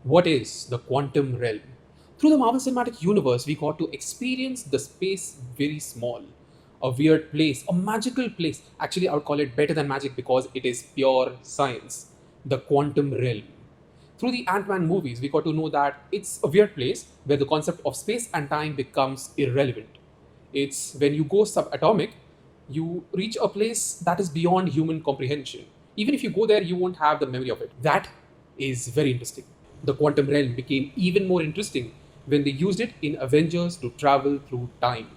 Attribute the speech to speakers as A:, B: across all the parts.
A: What is the quantum realm? Through the Marvel Cinematic Universe, we got to experience the space very small, a weird place, a magical place. Actually, I would call it better than magic because it is pure science, the quantum realm. Through the Ant-Man movies, we got to know that it's a weird place where the concept of space and time becomes irrelevant. It's when you go subatomic, you reach a place that is beyond human comprehension. Even if you go there, you won't have the memory of it. That is very interesting. The quantum realm became even more interesting when they used it in Avengers to travel through time.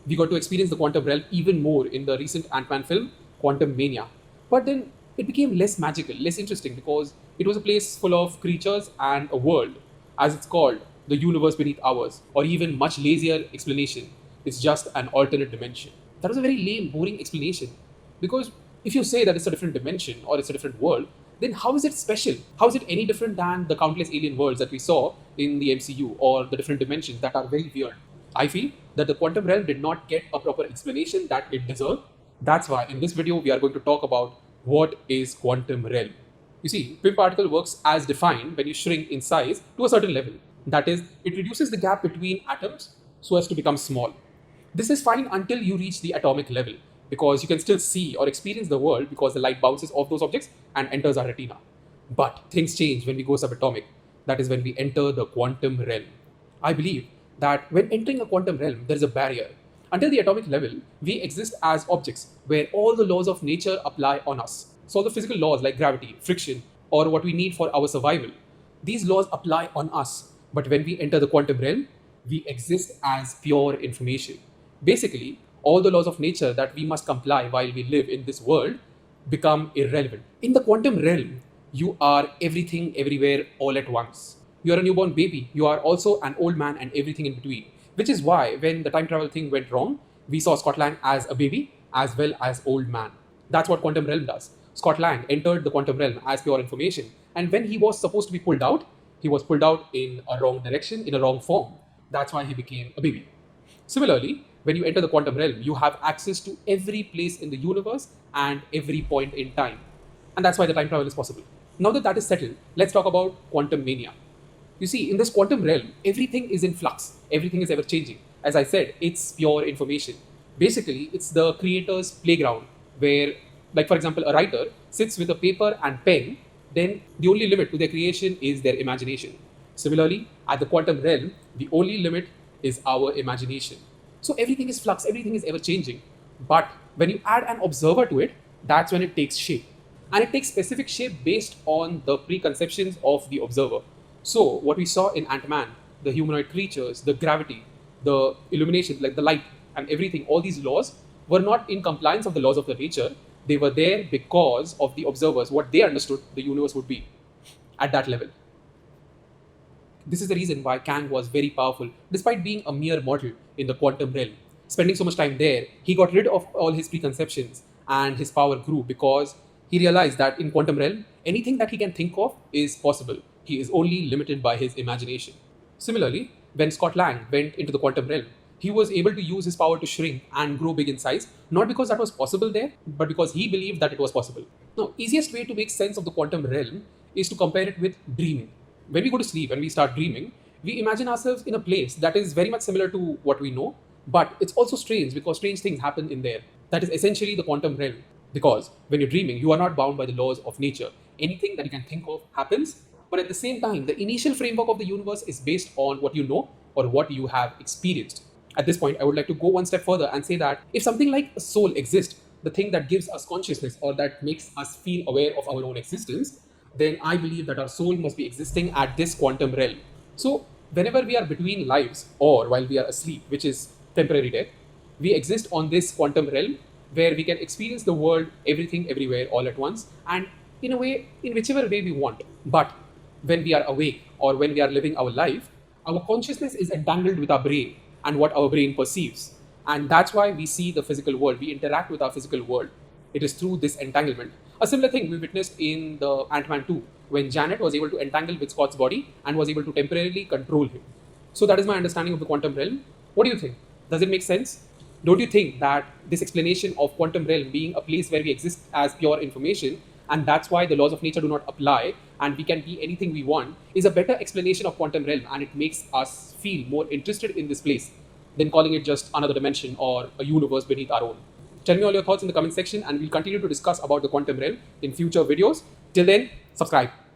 A: We got to experience the quantum realm even more in the recent Ant-Man film, Quantum Mania. But then it became less magical, less interesting because it was a place full of creatures and a world, as it's called, the universe beneath ours, or even much lazier explanation. It's just an alternate dimension. That was a very lame, boring explanation. Because if you say that it's a different dimension or it's a different world, then how is it special? How is it any different than the countless alien worlds that we saw in the MCU or the different dimensions that are very weird? I feel that the quantum realm did not get a proper explanation that it deserved. That's why in this video we are going to talk about what is quantum realm. You see, Pim particle works as defined when you shrink in size to a certain level. That is, it reduces the gap between atoms so as to become small. This is fine until you reach the atomic level because you can still see or experience the world because the light bounces off those objects and enters our retina. But things change when we go subatomic. That is when we enter the quantum realm. I believe that when entering a quantum realm, there is a barrier. Until the atomic level, we exist as objects where all the laws of nature apply on us. So, all the physical laws like gravity, friction, or what we need for our survival, these laws apply on us. But when we enter the quantum realm, we exist as pure information. Basically, all the laws of nature that we must comply while we live in this world become irrelevant. In the quantum realm, you are everything everywhere all at once. You are a newborn baby, you are also an old man and everything in between. Which is why, when the time travel thing went wrong, we saw Scott Lang as a baby as well as old man. That's what quantum realm does. Scott Lang entered the quantum realm as pure information, and when he was supposed to be pulled out, he was pulled out in a wrong direction, in a wrong form. That's why he became a baby. Similarly, when you enter the quantum realm, you have access to every place in the universe and every point in time. And that's why the time travel is possible. Now that that is settled, let's talk about quantum mania. You see, in this quantum realm, everything is in flux, everything is ever changing. As I said, it's pure information. Basically, it's the creator's playground where, like for example, a writer sits with a paper and pen, then the only limit to their creation is their imagination. Similarly, at the quantum realm, the only limit is our imagination. So everything is flux, everything is ever changing. But when you add an observer to it, that's when it takes shape. And it takes specific shape based on the preconceptions of the observer. So, what we saw in Ant-Man, the humanoid creatures, the gravity, the illumination, like the light and everything, all these laws were not in compliance of the laws of the nature. They were there because of the observers, what they understood the universe would be at that level. This is the reason why Kang was very powerful, despite being a mere mortal in the quantum realm. Spending so much time there, he got rid of all his preconceptions and his power grew because he realized that in quantum realm, anything that he can think of is possible. He is only limited by his imagination. Similarly, when Scott Lang went into the quantum realm, he was able to use his power to shrink and grow big in size, not because that was possible there, but because he believed that it was possible. Now, easiest way to make sense of the quantum realm is to compare it with dreaming. When we go to sleep and we start dreaming, we imagine ourselves in a place that is very much similar to what we know, but it's also strange because strange things happen in there. That is essentially the quantum realm. Because when you're dreaming, you are not bound by the laws of nature. Anything that you can think of happens, but at the same time, the initial framework of the universe is based on what you know or what you have experienced. At this point, I would like to go one step further and say that if something like a soul exists, the thing that gives us consciousness or that makes us feel aware of our own existence, then I believe that our soul must be existing at this quantum realm. So, whenever we are between lives or while we are asleep, which is temporary death, we exist on this quantum realm where we can experience the world, everything, everywhere, all at once, and in a way, in whichever way we want. But when we are awake or when we are living our life, our consciousness is entangled with our brain and what our brain perceives. And that's why we see the physical world, we interact with our physical world. It is through this entanglement. A similar thing we witnessed in the Ant-Man 2, when Janet was able to entangle with Scott's body and was able to temporarily control him. So that is my understanding of the quantum realm. What do you think? Does it make sense? Don't you think that this explanation of quantum realm being a place where we exist as pure information, and that's why the laws of nature do not apply, and we can be anything we want is a better explanation of quantum realm, and it makes us feel more interested in this place than calling it just another dimension or a universe beneath our own. Tell me all your thoughts in the comment section, and we'll continue to discuss about the quantum realm in future videos. Till then, subscribe.